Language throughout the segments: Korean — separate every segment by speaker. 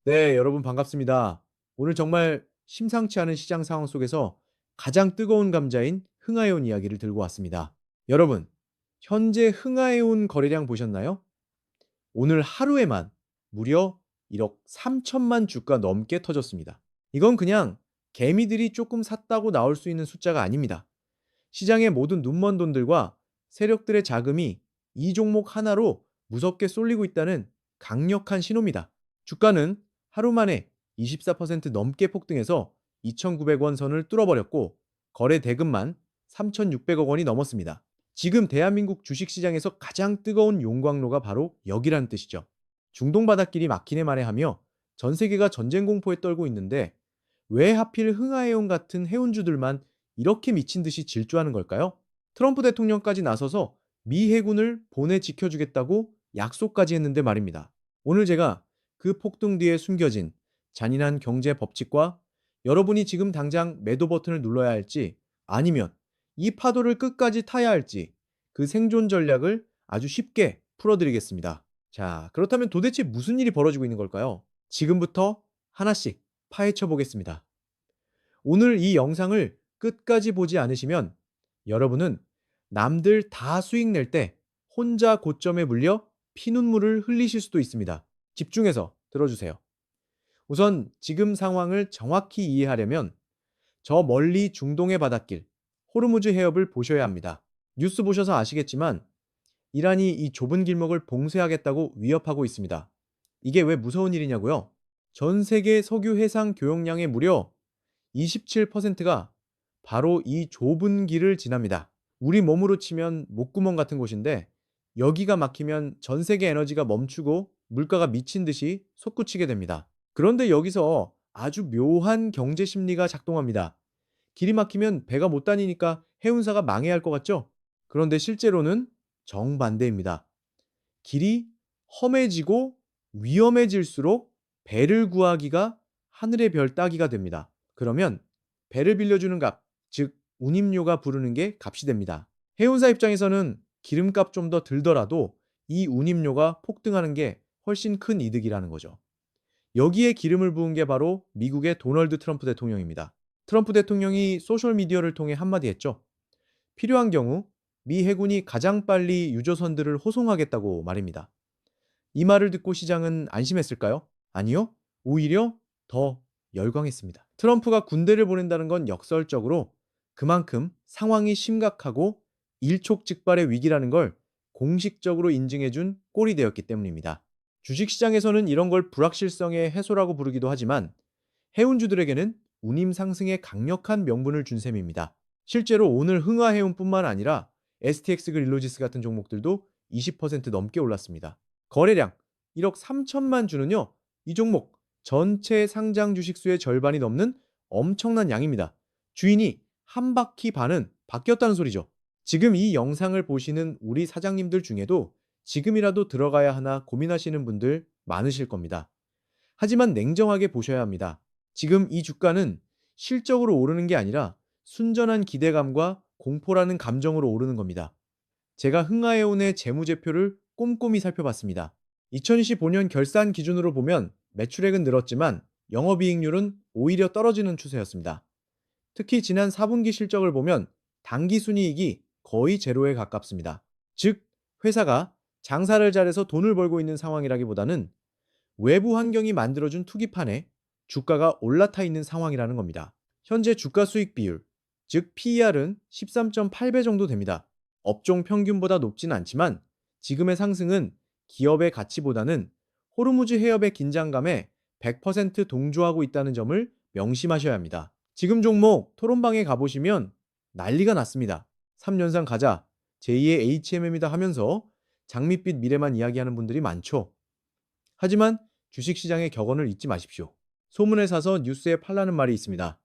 Speaker 1: 네, 여러분 반갑습니다. 오늘 정말 심상치 않은 시장 상황 속에서 가장 뜨거운 감자인 흥하해온 이야기를 들고 왔습니다. 여러분, 현재 흥하해온 거래량 보셨나요? 오늘 하루에만 무려 1억 3천만 주가 넘게 터졌습니다. 이건 그냥 개미들이 조금 샀다고 나올 수 있는 숫자가 아닙니다. 시장의 모든 눈먼 돈들과 세력들의 자금이 이 종목 하나로 무섭게 쏠리고 있다는 강력한 신호입니다. 주가는 하루 만에 24% 넘게 폭등해서 2,900원 선을 뚫어버렸고 거래 대금만 3,600억 원이 넘었습니다. 지금 대한민국 주식시장에서 가장 뜨거운 용광로가 바로 여기라는 뜻이죠. 중동 바닷길이 막히네 말해 하며 전 세계가 전쟁 공포에 떨고 있는데 왜 하필 흥하해온 같은 해운주들만 이렇게 미친 듯이 질주하는 걸까요? 트럼프 대통령까지 나서서 미 해군을 보내 지켜주겠다고 약속까지 했는데 말입니다. 오늘 제가 그 폭등 뒤에 숨겨진 잔인한 경제 법칙과 여러분이 지금 당장 매도 버튼을 눌러야 할지 아니면 이 파도를 끝까지 타야 할지 그 생존 전략을 아주 쉽게 풀어드리겠습니다. 자, 그렇다면 도대체 무슨 일이 벌어지고 있는 걸까요? 지금부터 하나씩 파헤쳐 보겠습니다. 오늘 이 영상을 끝까지 보지 않으시면 여러분은 남들 다 수익 낼 때 혼자 고점에 물려 피눈물을 흘리실 수도 있습니다. 집중해서 들어주세요. 우선 지금 상황을 정확히 이해하려면 저 멀리 중동의 바닷길, 호르무즈 해협을 보셔야 합니다. 뉴스 보셔서 아시겠지만 이란이 이 좁은 길목을 봉쇄하겠다고 위협하고 있습니다. 이게 왜 무서운 일이냐고요? 전 세계 석유 해상 교역량의 무려 27%가 바로 이 좁은 길을 지납니다. 우리 몸으로 치면 목구멍 같은 곳인데 여기가 막히면 전 세계 에너지가 멈추고 물가가 미친 듯이 솟구치게 됩니다. 그런데 여기서 아주 묘한 경제 심리가 작동합니다. 길이 막히면 배가 못 다니니까 해운사가 망해야 할 것 같죠? 그런데 실제로는 정반대입니다. 길이 험해지고 위험해질수록 배를 구하기가 하늘의 별 따기가 됩니다. 그러면 배를 빌려주는 값, 즉 운임료가 부르는 게 값이 됩니다. 해운사 입장에서는 기름값 좀 더 들더라도 이 운임료가 폭등하는 게 훨씬 큰 이득이라는 거죠. 여기에 기름을 부은 게 바로 미국의 도널드 트럼프 대통령입니다. 트럼프 대통령이 소셜미디어를 통해 한마디 했죠. 필요한 경우 미 해군이 가장 빨리 유조선들을 호송하겠다고 말입니다. 이 말을 듣고 시장은 안심했을까요? 아니요. 오히려 더 열광했습니다. 트럼프가 군대를 보낸다는 건 역설적으로 그만큼 상황이 심각하고 일촉즉발의 위기라는 걸 공식적으로 인증해준 꼴이 되었기 때문입니다. 주식시장에서는 이런 걸 불확실성의 해소라고 부르기도 하지만 해운주들에게는 운임 상승에 강력한 명분을 준 셈입니다. 실제로 오늘 흥하해운뿐만 아니라 STX 그릴로지스 같은 종목들도 20% 넘게 올랐습니다. 거래량 1억 3천만 주는요. 이 종목 전체 상장 주식수의 절반이 넘는 엄청난 양입니다. 주인이 한 바퀴 반은 바뀌었다는 소리죠. 지금 이 영상을 보시는 우리 사장님들 중에도 지금이라도 들어가야 하나 고민하시는 분들 많으실 겁니다. 하지만 냉정하게 보셔야 합니다. 지금 이 주가는 실적으로 오르는 게 아니라 순전한 기대감과 공포라는 감정으로 오르는 겁니다. 제가 흥하해온의 재무제표를 꼼꼼히 살펴봤습니다. 2025년 결산 기준으로 보면 매출액은 늘었지만 영업이익률은 오히려 떨어지는 추세였습니다. 특히 지난 4분기 실적을 보면 당기순이익이 거의 제로에 가깝습니다. 즉, 회사가 장사를 잘해서 돈을 벌고 있는 상황이라기보다는 외부 환경이 만들어준 투기판에 주가가 올라타 있는 상황이라는 겁니다. 현재 주가 수익 비율, 즉 PER은 13.8배 정도 됩니다. 업종 평균보다 높진 않지만 지금의 상승은 기업의 가치보다는 호르무즈 해협의 긴장감에 100% 동조하고 있다는 점을 명심하셔야 합니다. 지금 종목 토론방에 가보시면 난리가 났습니다. 3년상 가자, 제2의 HMM이다 하면서 장밋빛 미래만 이야기하는 분들이 많죠. 하지만 주식시장의 격언을 잊지 마십시오. 소문을 사서 뉴스에 팔라는 말이 있습니다.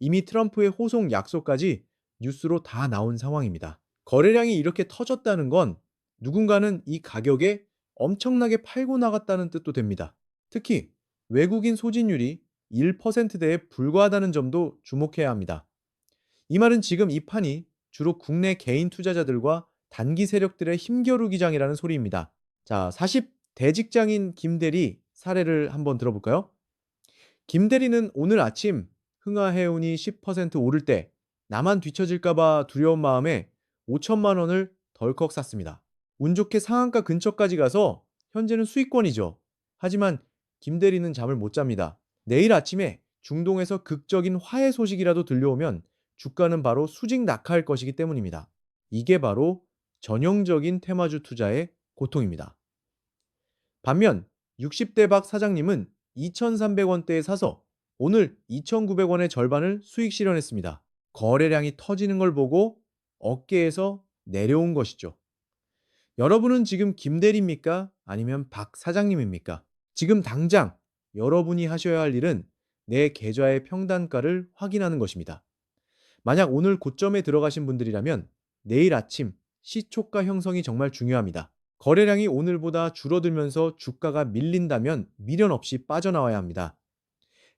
Speaker 1: 이미 트럼프의 호송 약속까지 뉴스로 다 나온 상황입니다. 거래량이 이렇게 터졌다는 건 누군가는 이 가격에 엄청나게 팔고 나갔다는 뜻도 됩니다. 특히 외국인 소진율이 1%대에 불과하다는 점도 주목해야 합니다. 이 말은 지금 이 판이 주로 국내 개인 투자자들과 단기 세력들의 힘겨루기장이라는 소리입니다. 자, 40 대직장인 김대리 사례를 한번 들어볼까요? 김 대리는 오늘 아침 흥하해운이 10% 오를 때 나만 뒤처질까봐 두려운 마음에 5천만 원을 덜컥 샀습니다. 운 좋게 상한가 근처까지 가서 현재는 수익권이죠. 하지만 김 대리는 잠을 못 잡니다. 내일 아침에 중동에서 극적인 화해 소식이라도 들려오면 주가는 바로 수직 낙하할 것이기 때문입니다. 이게 바로 전형적인 테마주 투자의 고통입니다. 반면 60대 박 사장님은 2,300원대에 사서 오늘 2,900원의 절반을 수익 실현했습니다. 거래량이 터지는 걸 보고 어깨에서 내려온 것이죠. 여러분은 지금 김대리입니까? 아니면 박 사장님입니까? 지금 당장 여러분이 하셔야 할 일은 내 계좌의 평단가를 확인하는 것입니다. 만약 오늘 고점에 들어가신 분들이라면 내일 아침 시초가 형성이 정말 중요합니다. 거래량이 오늘보다 줄어들면서 주가가 밀린다면 미련 없이 빠져나와야 합니다.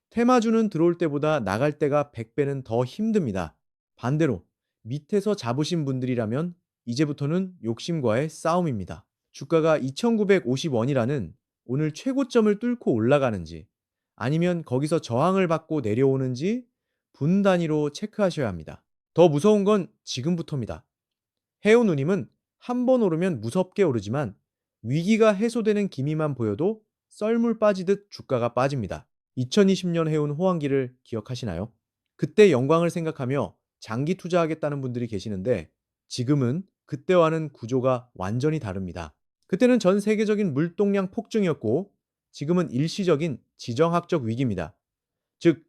Speaker 1: 테마주는 들어올 때보다 나갈 때가 100배는 더 힘듭니다. 반대로 밑에서 잡으신 분들이라면 이제부터는 욕심과의 싸움입니다. 주가가 2,950원이라는 오늘 최고점을 뚫고 올라가는지 아니면 거기서 저항을 받고 내려오는지 분 단위로 체크하셔야 합니다. 더 무서운 건 지금부터입니다. 해운누님은 한 번 오르면 무섭게 오르지만 위기가 해소되는 기미만 보여도 썰물 빠지듯 주가가 빠집니다. 2020년 해운 호황기를 기억하시나요? 그때 영광을 생각하며 장기 투자하겠다는 분들이 계시는데 지금은 그때와는 구조가 완전히 다릅니다. 그때는 전 세계적인 물동량 폭증이었고 지금은 일시적인 지정학적 위기입니다. 즉,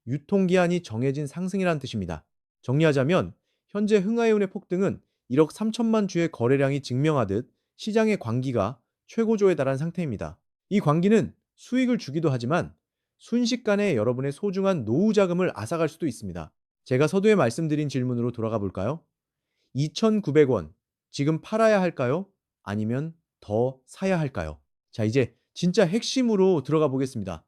Speaker 1: 유통기한이 정해진 상승이라는 뜻입니다. 정리하자면 현재 흥하해운의 폭등은 1억 3천만 주의 거래량이 증명하듯 시장의 광기가 최고조에 달한 상태입니다. 이 광기는 수익을 주기도 하지만 순식간에 여러분의 소중한 노후 자금을 앗아갈 수도 있습니다. 제가 서두에 말씀드린 질문으로 돌아가 볼까요? 2,900원, 지금 팔아야 할까요? 아니면 더 사야 할까요? 자, 이제 진짜 핵심으로 들어가 보겠습니다.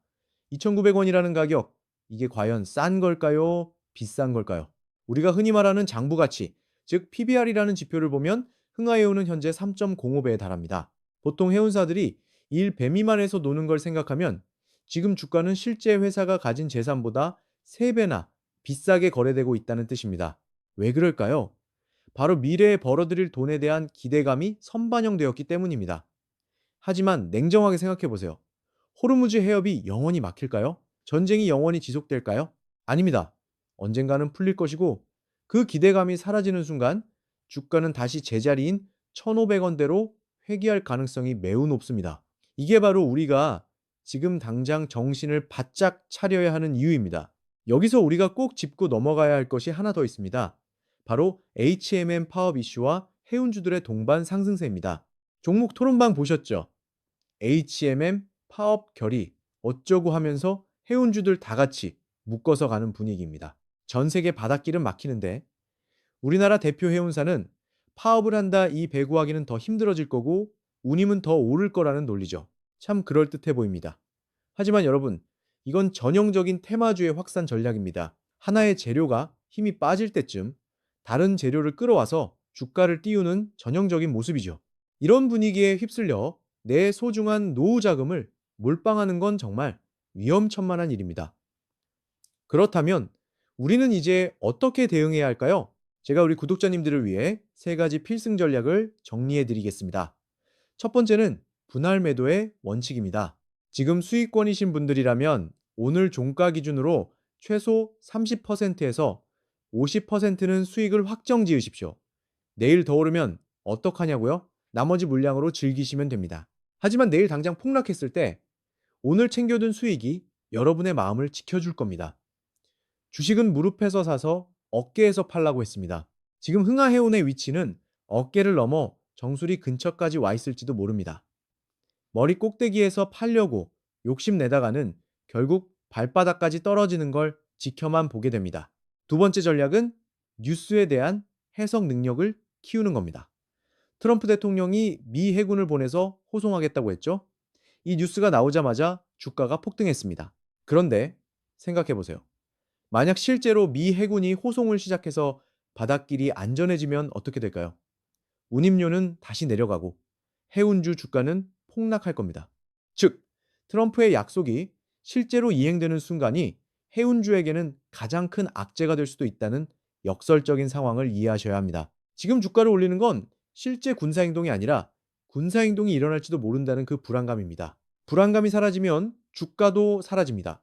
Speaker 1: 2,900원이라는 가격, 이게 과연 싼 걸까요? 비싼 걸까요? 우리가 흔히 말하는 장부 가치, 즉 PBR이라는 지표를 보면 흥하해운은 현재 3.05배에 달합니다. 보통 해운사들이 1배 미만에서 노는 걸 생각하면 지금 주가는 실제 회사가 가진 재산보다 3배나 비싸게 거래되고 있다는 뜻입니다. 왜 그럴까요? 바로 미래에 벌어들일 돈에 대한 기대감이 선반영되었기 때문입니다. 하지만 냉정하게 생각해 보세요. 호르무즈 해협이 영원히 막힐까요? 전쟁이 영원히 지속될까요? 아닙니다. 언젠가는 풀릴 것이고 그 기대감이 사라지는 순간 주가는 다시 제자리인 1,500원대로 회귀할 가능성이 매우 높습니다. 이게 바로 우리가 지금 당장 정신을 바짝 차려야 하는 이유입니다. 여기서 우리가 꼭 짚고 넘어가야 할 것이 하나 더 있습니다. 바로 HMM 파업 이슈와 해운주들의 동반 상승세입니다. 종목 토론방 보셨죠? HMM 파업 결의 어쩌고 하면서 해운주들 다 같이 묶어서 가는 분위기입니다. 전 세계 바닷길은 막히는데 우리나라 대표 해운사는 파업을 한다 이 배구하기는 더 힘들어질 거고 운임은 더 오를 거라는 논리죠. 참 그럴듯해 보입니다. 하지만 여러분, 이건 전형적인 테마주의 확산 전략입니다. 하나의 재료가 힘이 빠질 때쯤 다른 재료를 끌어와서 주가를 띄우는 전형적인 모습이죠. 이런 분위기에 휩쓸려 내 소중한 노후 자금을 몰빵하는 건 정말 위험천만한 일입니다. 그렇다면 우리는 이제 어떻게 대응해야 할까요? 제가 우리 구독자님들을 위해 3가지 필승 전략을 정리해 드리겠습니다. 첫 번째는 분할 매도의 원칙입니다. 지금 수익권이신 분들이라면 오늘 종가 기준으로 최소 30%에서 50%는 수익을 확정 지으십시오. 내일 더 오르면 어떡하냐고요? 나머지 물량으로 즐기시면 됩니다. 하지만 내일 당장 폭락했을 때 오늘 챙겨둔 수익이 여러분의 마음을 지켜줄 겁니다. 주식은 무릎에서 사서 어깨에서 팔라고 했습니다. 지금 흥하해운의 위치는 어깨를 넘어 정수리 근처까지 와 있을지도 모릅니다. 머리 꼭대기에서 팔려고 욕심내다가는 결국 발바닥까지 떨어지는 걸 지켜만 보게 됩니다. 두 번째 전략은 뉴스에 대한 해석 능력을 키우는 겁니다. 트럼프 대통령이 미 해군을 보내서 호송하겠다고 했죠. 이 뉴스가 나오자마자 주가가 폭등했습니다. 그런데 생각해 보세요. 만약 실제로 미 해군이 호송을 시작해서 바닷길이 안전해지면 어떻게 될까요? 운임료는 다시 내려가고 해운주 주가는 폭락할 겁니다. 즉, 트럼프의 약속이 실제로 이행되는 순간이 해운주에게는 가장 큰 악재가 될 수도 있다는 역설적인 상황을 이해하셔야 합니다. 지금 주가를 올리는 건 실제 군사행동이 아니라 군사행동이 일어날지도 모른다는 그 불안감입니다. 불안감이 사라지면 주가도 사라집니다.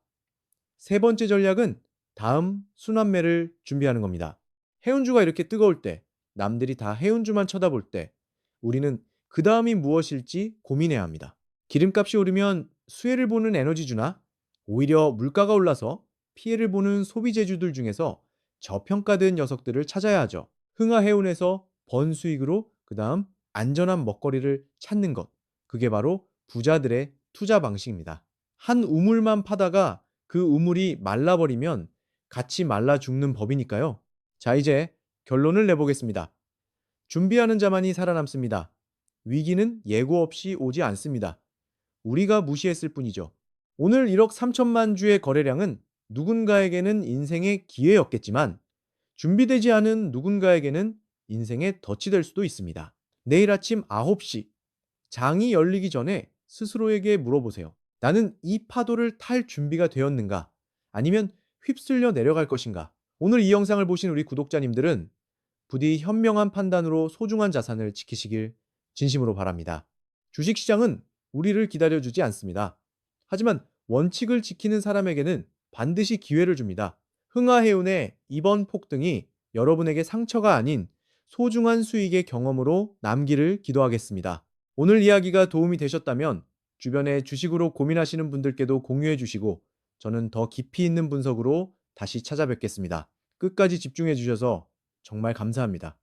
Speaker 1: 세 번째 전략은 다음 순환매를 준비하는 겁니다. 해운주가 이렇게 뜨거울 때, 남들이 다 해운주만 쳐다볼 때, 우리는 그 다음이 무엇일지 고민해야 합니다. 기름값이 오르면 수혜를 보는 에너지주나 오히려 물가가 올라서 피해를 보는 소비재주들 중에서 저평가된 녀석들을 찾아야 하죠. 흥하해운에서 번 수익으로 그 다음 안전한 먹거리를 찾는 것. 그게 바로 부자들의 투자 방식입니다. 한 우물만 파다가 그 우물이 말라버리면 같이 말라 죽는 법이니까요. 자, 이제 결론을 내보겠습니다. 준비하는 자만이 살아남습니다. 위기는 예고 없이 오지 않습니다. 우리가 무시했을 뿐이죠. 오늘 1억 3천만 주의 거래량은 누군가에게는 인생의 기회였겠지만 준비되지 않은 누군가에게는 인생의 덫이 될 수도 있습니다. 내일 아침 9시 장이 열리기 전에 스스로에게 물어보세요. 나는 이 파도를 탈 준비가 되었는가? 아니면 휩쓸려 내려갈 것인가? 오늘 이 영상을 보신 우리 구독자님들은 부디 현명한 판단으로 소중한 자산을 지키시길 진심으로 바랍니다. 주식시장은 우리를 기다려주지 않습니다. 하지만 원칙을 지키는 사람에게는 반드시 기회를 줍니다. 흥하해운의 이번 폭등이 여러분에게 상처가 아닌 소중한 수익의 경험으로 남기를 기도하겠습니다. 오늘 이야기가 도움이 되셨다면 주변에 주식으로 고민하시는 분들께도 공유해 주시고 저는 더 깊이 있는 분석으로 다시 찾아뵙겠습니다. 끝까지 집중해 주셔서 정말 감사합니다.